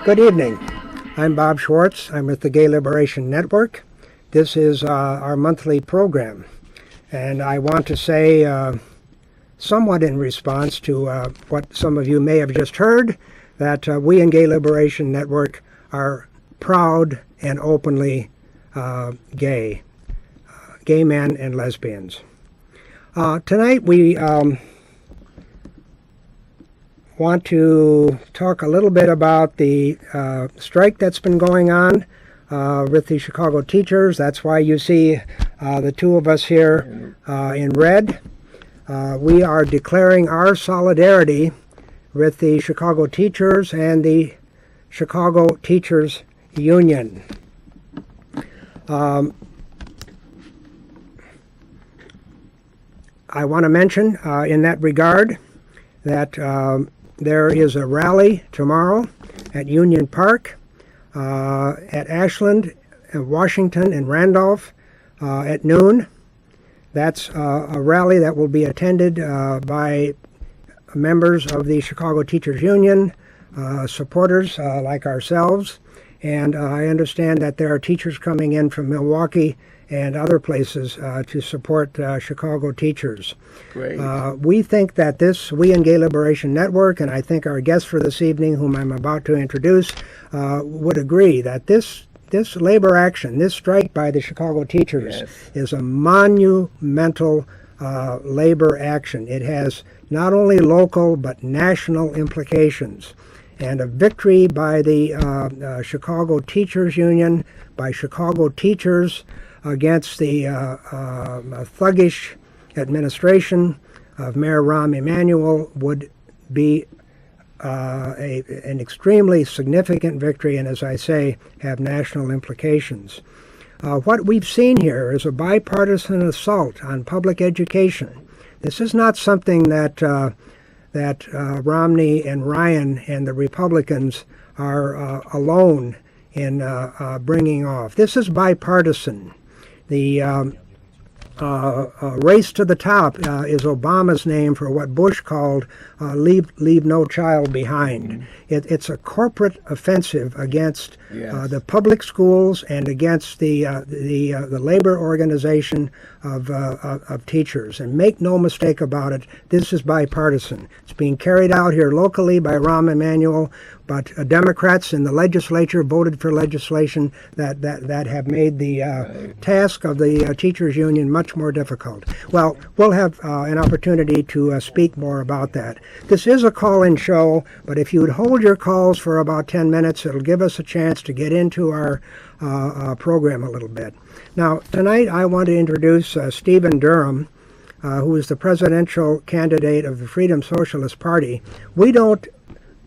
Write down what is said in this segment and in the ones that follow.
Good evening. I'm Bob Schwartz. I'm with the Gay Liberation Network. This is our monthly program. And I want to say, somewhat in response to what some of you may have just heard, that we in Gay Liberation Network are proud and openly gay men and lesbians. Tonight we want to talk a little bit about the strike that's been going on with the Chicago teachers. That's why you see the two of us here in red. We are declaring our solidarity with the Chicago teachers and the Chicago Teachers Union. I want to mention in that regard that there is a rally tomorrow at Union Park, at Ashland, Washington, and Randolph at noon. That's a rally that will be attended by members of the Chicago Teachers Union, supporters like ourselves. And I understand that there are teachers coming in from Milwaukee and other places to support Chicago teachers. Great. We think that we in Gay Liberation Network, and I think our guest for this evening, whom I'm about to introduce, would agree that this labor action, this strike by the Chicago teachers, is a monumental labor action. It has not only local but national implications. And a victory by the Chicago Teachers Union, by Chicago teachers, against the thuggish administration of Mayor Rahm Emanuel would be an extremely significant victory, and as I say, have national implications. What we've seen here is a bipartisan assault on public education. This is not something that Romney and Ryan and the Republicans are alone in bringing off. This is bipartisan. The race to the top is Obama's name for what Bush called leave no child behind. It's a corporate offensive against the public schools and against the labor organization of teachers. And make no mistake about it, this is bipartisan. It's being carried out here locally by Rahm Emanuel, but Democrats in the legislature voted for legislation that have made the task of the teachers union much more difficult. Well, we'll have an opportunity to speak more about that. This is a call-in show, but if you would hold your calls for about 10 minutes, it'll give us a chance to get into our program a little bit. Now, tonight I want to introduce Stephen Durham, who is the presidential candidate of the Freedom Socialist Party. We don't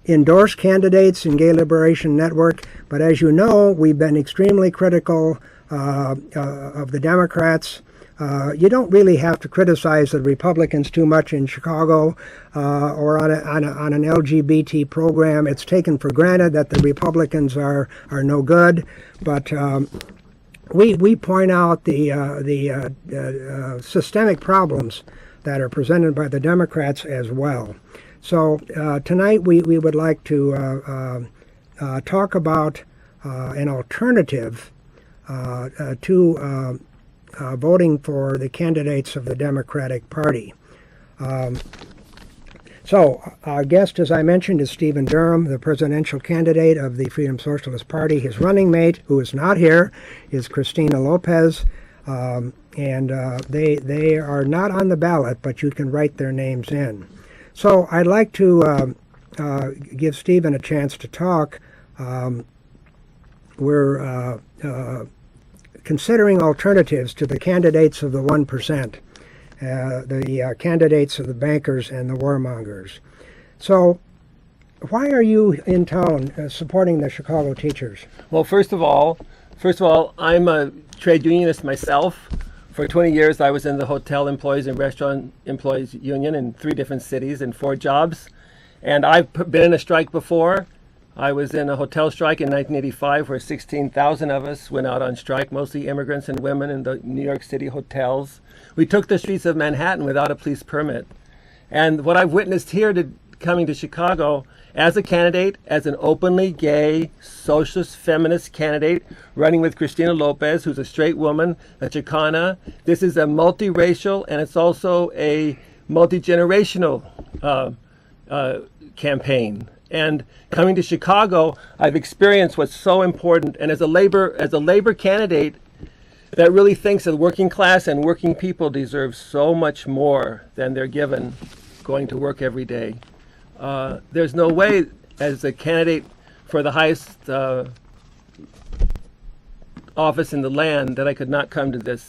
endorse candidates in Gay Liberation Network, but as you know, we've been extremely critical of the Democrats. You don't really have to criticize the Republicans too much in Chicago or on an LGBT program. It's taken for granted that the Republicans are no good, but we point out the systemic problems that are presented by the Democrats as well. So tonight we would like to talk about an alternative to voting for the candidates of the Democratic Party. So our guest, as I mentioned, is Stephen Durham, the presidential candidate of the Freedom Socialist Party. His running mate, who is not here, is Christina Lopez. And they are not on the ballot, but you can write their names in. So I'd like to give Stephen a chance to talk. We're considering alternatives to the candidates of the 1%, the candidates of the bankers and the warmongers. So why are you in town supporting the Chicago teachers? Well, first of all, I'm a trade unionist myself. For 20 years, I was in the Hotel Employees and Restaurant Employees Union in 3 different cities and 4 jobs. And I've been in a strike before. I was in a hotel strike in 1985 where 16,000 of us went out on strike, mostly immigrants and women in the New York City hotels. We took the streets of Manhattan without a police permit. And what I've witnessed here coming to Chicago as a candidate, as an openly gay, socialist, feminist candidate, running with Christina Lopez, who's a straight woman, a Chicana. This is a multiracial and it's also a multi-generational campaign. And coming to Chicago, I've experienced what's so important. And as a labor candidate that really thinks that the working class and working people deserve so much more than they're given going to work every day. There's no way, as a candidate for the highest office in the land, that I could not come to to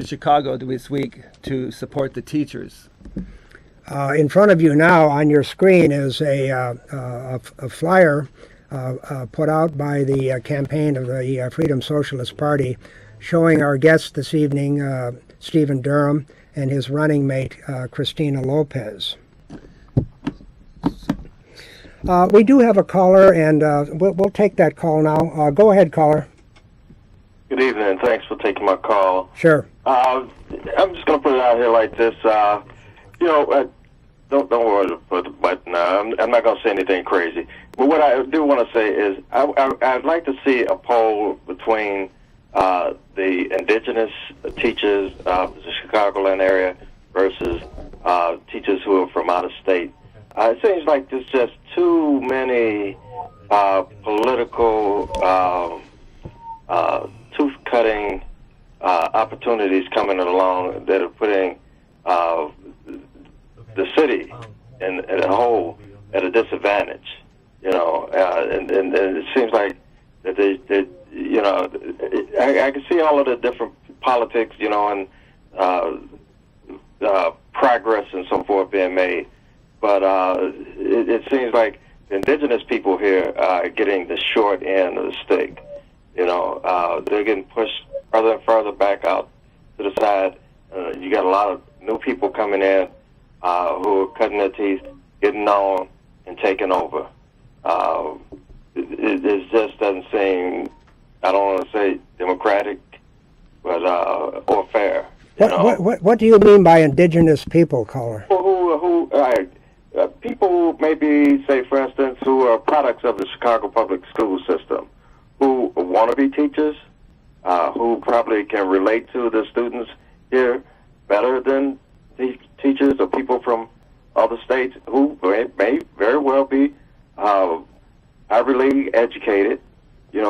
Chicago this week to support the teachers. In front of you now on your screen is a flyer put out by the campaign of the Freedom Socialist Party showing our guest this evening, Stephen Durham, and his running mate, Christina Lopez. We do have a caller, and we'll take that call now. Go ahead, caller. Good evening. Thanks for taking my call. Sure. I'm just going to put it out here like this. Don't worry, but I'm not going to say anything crazy. But what I do want to say is I'd like to see a poll between the indigenous teachers of the Chicagoland area versus teachers who are from out of state. It seems like there's just too many political tooth-cutting opportunities coming along that are putting the city and a whole at a disadvantage, and it seems like that I can see all of the different politics, and progress and so forth being made, but it seems like the indigenous people here are getting the short end of the stick. They're getting pushed further and further back out to the side. You got a lot of new people coming in who are cutting their teeth, getting on, and taking over. It just doesn't seem, I don't want to say democratic, but or fair. What do you mean by indigenous people, caller? People who maybe, say, for instance, who are products of the Chicago public school system, who want to be teachers, who probably can relate to the students here better than the teachers or people from other states who may very well be highly educated,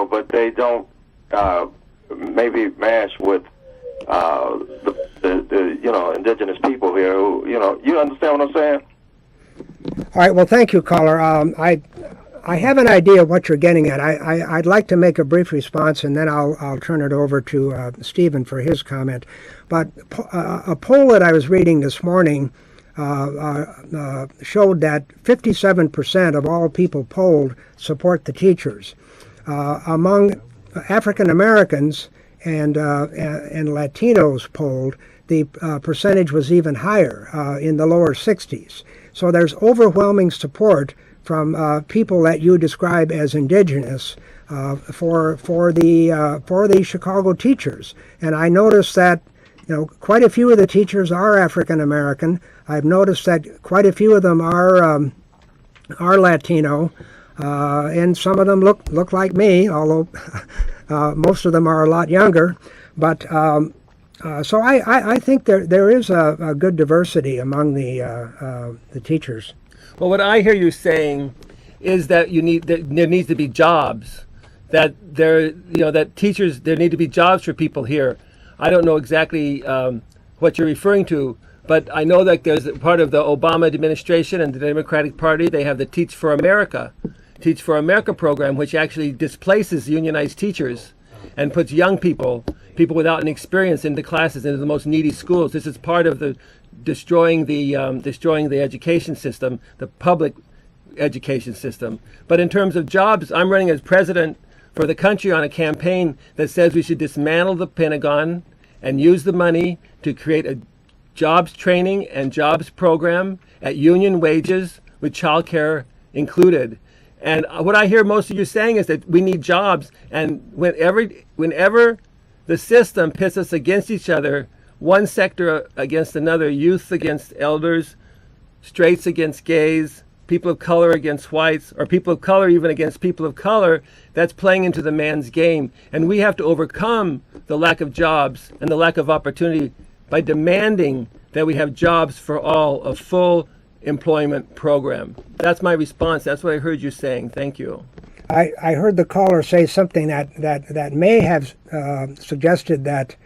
but they don't maybe match with the indigenous people here who, you understand what I'm saying? All right, well, thank you, caller. I have an idea of what you're getting at. I'd like to make a brief response, and then I'll turn it over to Stephen for his comment. But a poll that I was reading this morning showed that 57% of all people polled support the teachers. Among African Americans and Latinos polled, the percentage was even higher, in the lower 60s. So there's overwhelming support from people that you describe as indigenous for the Chicago teachers. And I noticed that quite a few of the teachers are African American. I've noticed that quite a few of them are Latino, and some of them look like me, although most of them are a lot younger. But So I think there is a good diversity among the teachers. Well, what I hear you saying is that there needs to be jobs. That that teachers, there need to be jobs for people here. I don't know exactly what you're referring to, but I know that there's part of the Obama administration and the Democratic Party. They have the Teach for America program, which actually displaces unionized teachers and puts young people without an experience into classes, into the most needy schools. This is part of the destroying the education system, the public education system. But in terms of jobs, I'm running as president for the country on a campaign that says we should dismantle the Pentagon and use the money to create a jobs training and jobs program at union wages with childcare included. And what I hear most of you saying is that we need jobs, and whenever the system pits us against each other, one sector against another, youth against elders, straights against gays, people of color against whites, or people of color even against people of color, that's playing into the man's game. And we have to overcome the lack of jobs and the lack of opportunity by demanding that we have jobs for all, a full employment program. That's my response. That's what I heard you saying. Thank you. I heard the caller say something that may have suggested that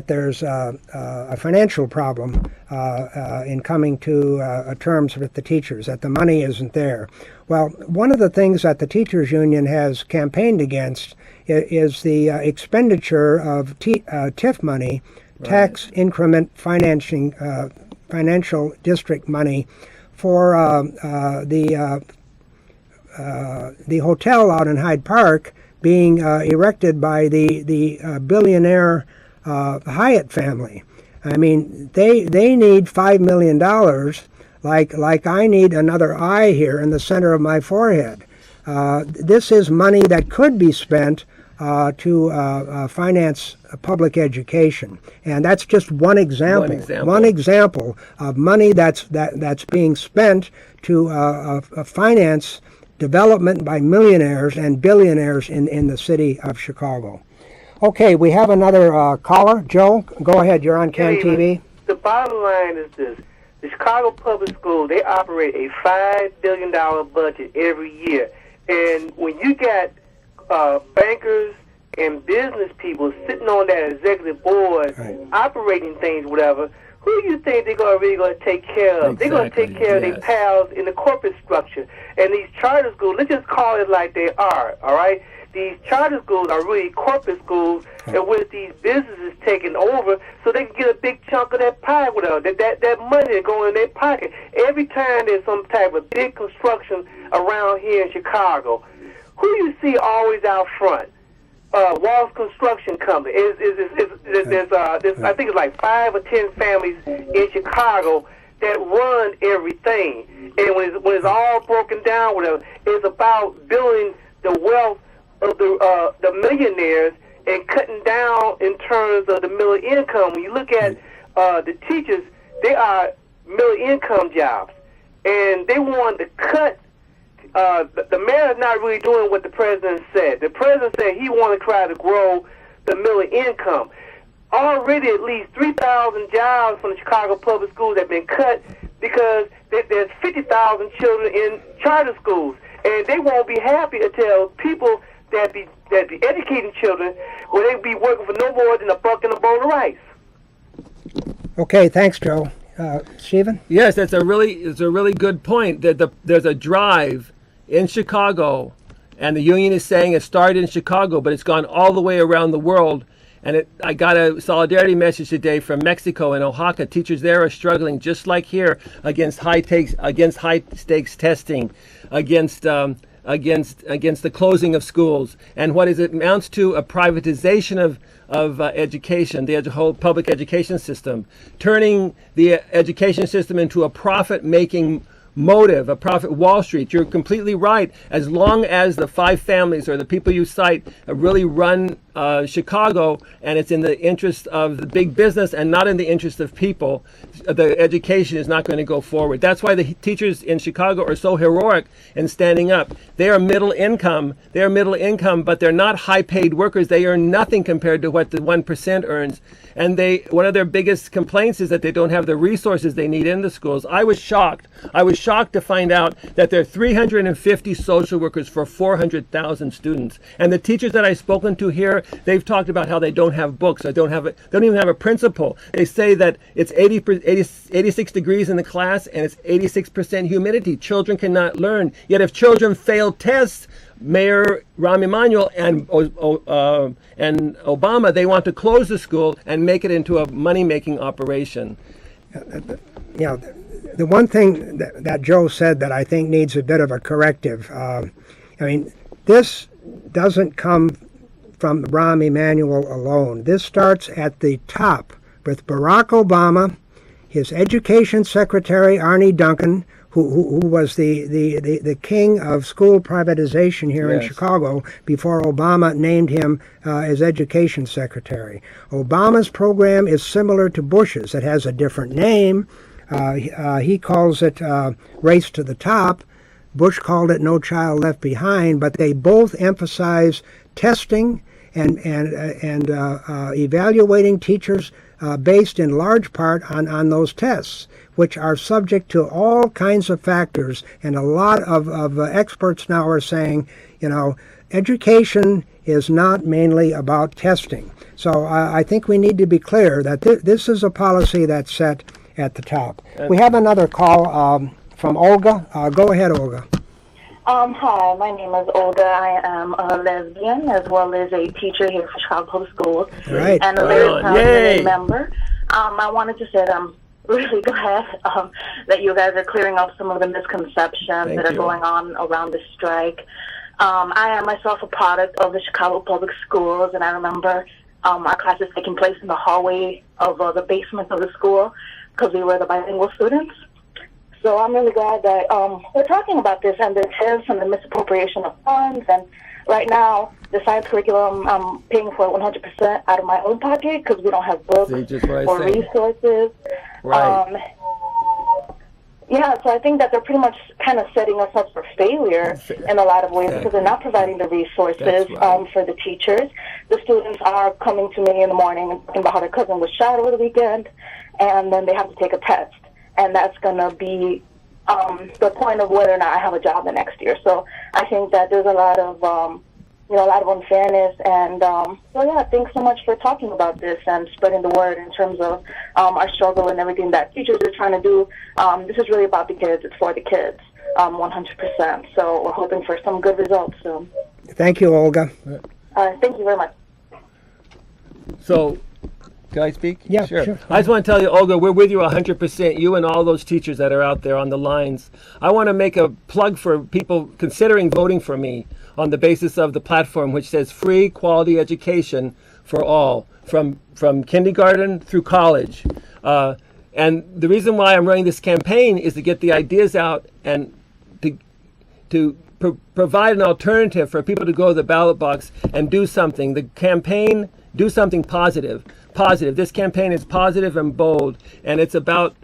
there's a financial problem in coming to terms with the teachers, that the money isn't there. Well, one of the things that the teachers union has campaigned against is the expenditure of TIF money, tax increment financing, financial district money, for the hotel out in Hyde Park being erected by the billionaire Hyatt family. I mean, they need $5 million, like I need another eye here in the center of my forehead. This is money that could be spent to finance public education, and that's just one example. One example of money that's being spent to finance development by millionaires and billionaires in the city of Chicago. Okay, we have another caller. Joe, go ahead. You're on CAN TV. The bottom line is this. The Chicago Public Schools, they operate a $5 billion budget every year. And when you got bankers and business people sitting on that executive board, operating things, whatever, who do you think they're really going to take care of? They're going to take care of their pals in the corporate structure. And these charter schools, let's just call it like they are, all right? These charter schools are really corporate schools in which these businesses taking over so they can get a big chunk of that pie, whatever, that money going in their pocket. Every time there's some type of big construction around here in Chicago, who do you see always out front? Walls Construction Company. There's I think it's like 5 or 10 families in Chicago that run everything. And when it's all broken down, whatever, it's about building the wealth of the millionaires and cutting down in terms of the middle income. When you look at the teachers, they are middle income jobs, and they want to cut. The mayor is not really doing what the president said. The president said he wanted to try to grow the middle income. Already at least 3,000 jobs from the Chicago public schools have been cut because there's 50,000 children in charter schools, and they won't be happy until people that be educating children will they be working for no more than a buck and a bowl of rice. Okay, thanks, Joe. Stephen? Yes, it's a really good point. That there's a drive in Chicago, and the union is saying it started in Chicago, but it's gone all the way around the world. And I got a solidarity message today from Mexico and Oaxaca. Teachers there are struggling just like here against high stakes testing, against the closing of schools, and what it amounts to a privatization of education, the whole public education system, turning the education system into a profit-making motive, a profit Wall Street. You're completely right. As long as the 5 families or the people you cite really run Chicago, and it's in the interest of the big business and not in the interest of people, the education is not going to go forward. That's why the teachers in Chicago are so heroic in standing up. They are middle income, but they're not high-paid workers. They earn nothing compared to what the 1% earns. And one of their biggest complaints is that they don't have the resources they need in the schools. I was shocked to find out that there are 350 social workers for 400,000 students. And the teachers that I've spoken to here, they've talked about how they don't have books, they don't even have a principal. They say that it's 86 degrees in the class and it's 86% humidity. Children cannot learn. Yet if children fail tests, Mayor Rahm Emanuel and Obama, they want to close the school and make it into a money-making operation. The one thing that Joe said that I think needs a bit of a corrective, this doesn't come from Rahm Emanuel alone. This starts at the top with Barack Obama, his education secretary, Arne Duncan, who was the king of school privatization here in Chicago before Obama named him as education secretary. Obama's program is similar to Bush's. It has a different name. He calls it Race to the Top. Bush called it No Child Left Behind, but they both emphasize testing and evaluating teachers based in large part on those tests, which are subject to all kinds of factors. And a lot of experts now are saying, education is not mainly about testing. So I think we need to be clear that this is a policy that's set at the top. We have another call from Olga. Go ahead, Olga. Hi, my name is Olga. I am a lesbian as well as a teacher here for Chicago Public Schools. Right. And a very proud member. I wanted to say that I'm really glad that you guys are clearing up some of the misconceptions that are going on around the strike. I am myself a product of the Chicago Public Schools, and I remember our classes taking place in the hallway of the basement of the school because we were the bilingual students. So I'm really glad that we're talking about this and the TIFs and the misappropriation of funds. And right now, the science curriculum, I'm paying for 100% out of my own pocket because we don't have books or resources. Right. So I think that they're pretty much kind of setting us up for failure in a lot of ways because they're not providing the resources for the teachers. The students are coming to me in the morning and talking about how their cousin was shot over the weekend, and then they have to take a test. And that's going to be the point of whether or not I have a job the next year. So I think that there's a lot of, a lot of unfairness. And thanks so much for talking about this and spreading the word in terms of our struggle and everything that teachers are trying to do. This is really about the kids. It's for the kids, 100%. So we're hoping for some good results soon. Thank you, Olga. Thank you very much. So, can I speak? Yeah, sure. I just want to tell you, Olga, we're with you 100%, you and all those teachers that are out there on the lines. I want to make a plug for people considering voting for me on the basis of the platform which says free quality education for all, from kindergarten through college. And the reason why I'm running this campaign is to get the ideas out and to provide an alternative for people to go to the ballot box and do something. The campaign, do something positive. This campaign is positive and bold, and it's about,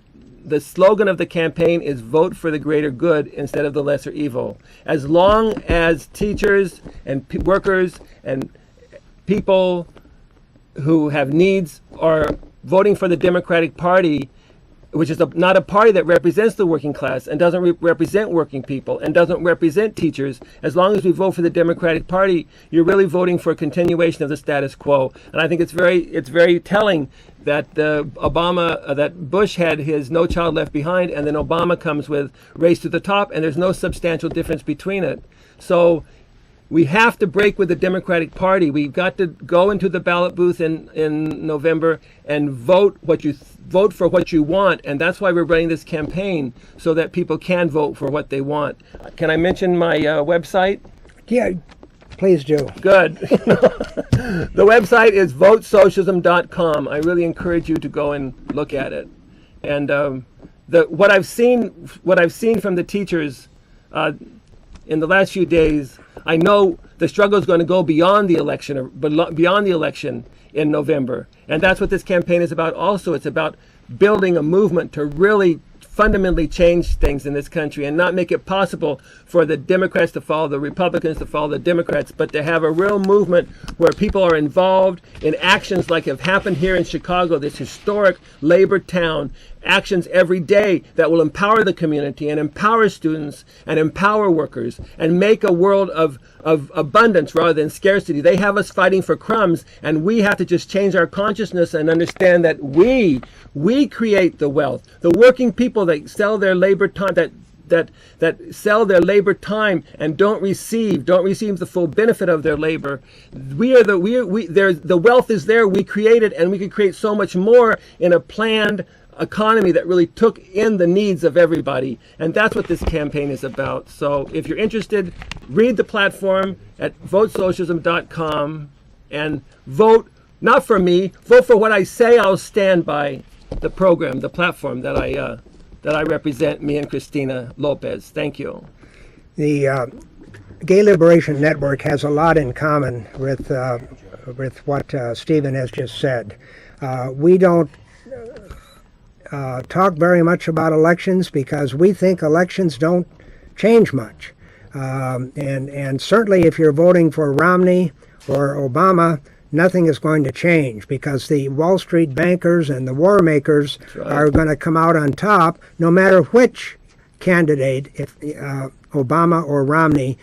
the slogan of the campaign is vote for the greater good instead of the lesser evil. As long as teachers and workers and people who have needs are voting for the Democratic Party, which is not a party that represents the working class and doesn't represent working people and doesn't represent teachers, as long as we vote for the Democratic Party, you're really voting for a continuation of the status quo. And I think it's very telling that that Bush had his No Child Left Behind, and then Obama comes with Race to the Top, and there's no substantial difference between it. So we have to break with the Democratic Party. We've got to go into the ballot booth in November and vote for what you want, and that's why we're running this campaign, so that people can vote for what they want. Can I mention my website? Yeah, please do. Good. The website is votesocialism.com. I really encourage you to go and look at it. And what I've seen from the teachers, in the last few days, I know the struggle is going to go beyond the election, in November. And that's what this campaign is about also. It's about building a movement to really fundamentally change things in this country and not make it possible for the Democrats to follow the Republicans, to follow the Democrats, but to have a real movement where people are involved in actions like have happened here in Chicago, this historic labor town, actions every day that will empower the community and empower students and empower workers and make a world of abundance rather than scarcity. They have us fighting for crumbs, and we have to just change our consciousness and understand that we create the wealth. The working people that sell their labor time, that sell their labor time and don't receive the full benefit of their labor. The wealth is there. We create it, and we could create so much more in a planned economy that really took in the needs of everybody. And that's what this campaign is about. So if you're interested, read the platform at votesocialism.com and vote not for me, vote for what I say. I'll stand by the program, the platform that I represent, me and Christina Lopez. Thank you. The Gay Liberation Network has a lot in common with what Stephen has just said. We don't talk very much about elections because we think elections don't change much. And certainly if you're voting for Romney or Obama, nothing is going to change because the Wall Street bankers and the war makers are going to come out on top no matter which candidate, if Obama or Romney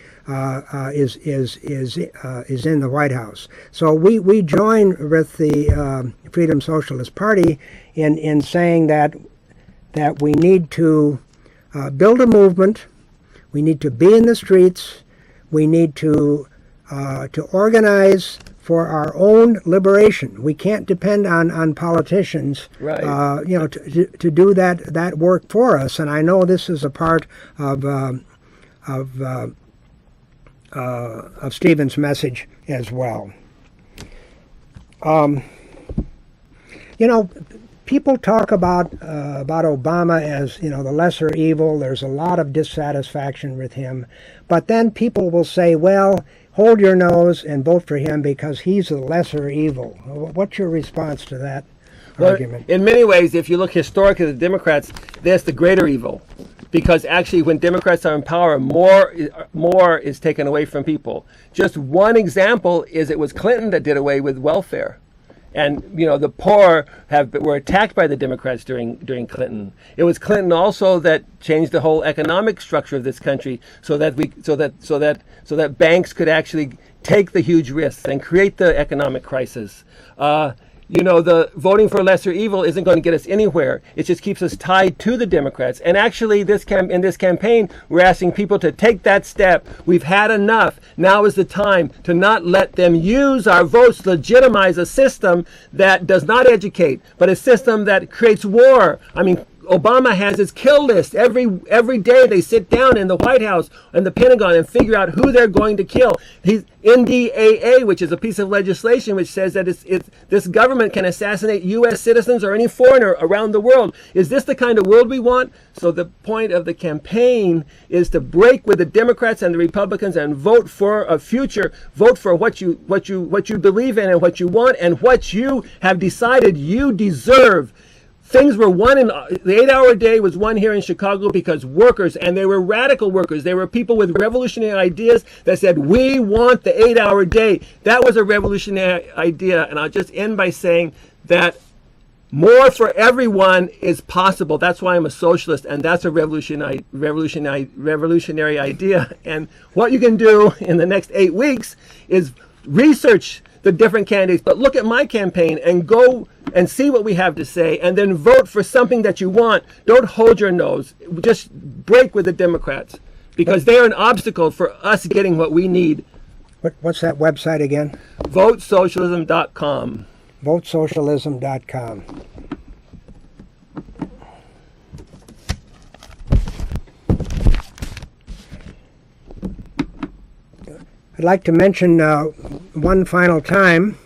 is in the White House. So we join with the Freedom Socialist Party in saying that we need to build a movement, we need to be in the streets, we need to organize for our own liberation. We can't depend on politicians, to do that work for us. And I know this is a part of Stephen's message as well. People talk about Obama as the lesser evil. There's a lot of dissatisfaction with him, but then people will say, well, hold your nose and vote for him because he's a lesser evil. What's your response to that argument? In many ways, if you look historically at the Democrats, that's the greater evil. Because actually when Democrats are in power, more is taken away from people. Just one example is it was Clinton that did away with welfare. And the poor were attacked by the Democrats during Clinton. It was Clinton also that changed the whole economic structure of this country so that banks could actually take the huge risks and create the economic crisis. The voting for lesser evil isn't going to get us anywhere. It just keeps us tied to the Democrats. And actually, in this campaign, we're asking people to take that step. We've had enough. Now is the time to not let them use our votes to legitimize a system that does not educate, but a system that creates war. I mean, Obama has his kill list. Every day they sit down in the White House and the Pentagon and figure out who they're going to kill. He's NDAA, which is a piece of legislation which says that this government can assassinate U.S. citizens or any foreigner around the world. Is this the kind of world we want? So the point of the campaign is to break with the Democrats and the Republicans and vote for a future. Vote for what you believe in and what you want and what you have decided you deserve. Things were won the 8-hour day was won here in Chicago because workers, and they were radical workers. They were people with revolutionary ideas that said, we want the 8-hour day. That was a revolutionary idea. And I'll just end by saying that more for everyone is possible. That's why I'm a socialist, and that's a revolutionary idea. And what you can do in the next 8 weeks is research the different candidates, but look at my campaign and go and see what we have to say and then vote for something that you want. Don't hold your nose. Just break with the Democrats because they're an obstacle for us getting what we need. What's that website again? Votesocialism.com. Votesocialism.com. I'd like to mention one final time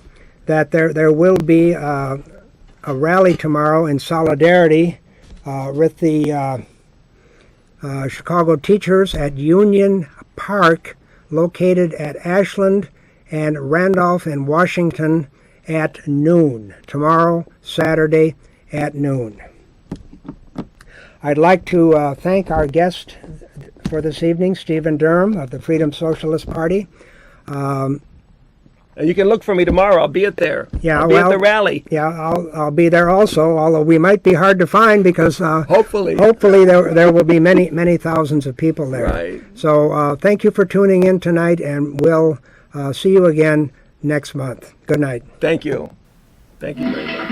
that there will be a rally tomorrow in solidarity with the Chicago teachers at Union park located at Ashland and Randolph in Washington at noon. Tomorrow, Saturday, at noon. I'd like to thank our guest for this evening, Stephen Durham of the Freedom Socialist Party. And you can look for me tomorrow. I'll be at there. Yeah, I'll be at the rally. Yeah, I'll be there also. Although we might be hard to find because hopefully there will be many thousands of people there. Right. So thank you for tuning in tonight, and we'll see you again next month. Good night. Thank you. Thank you very much.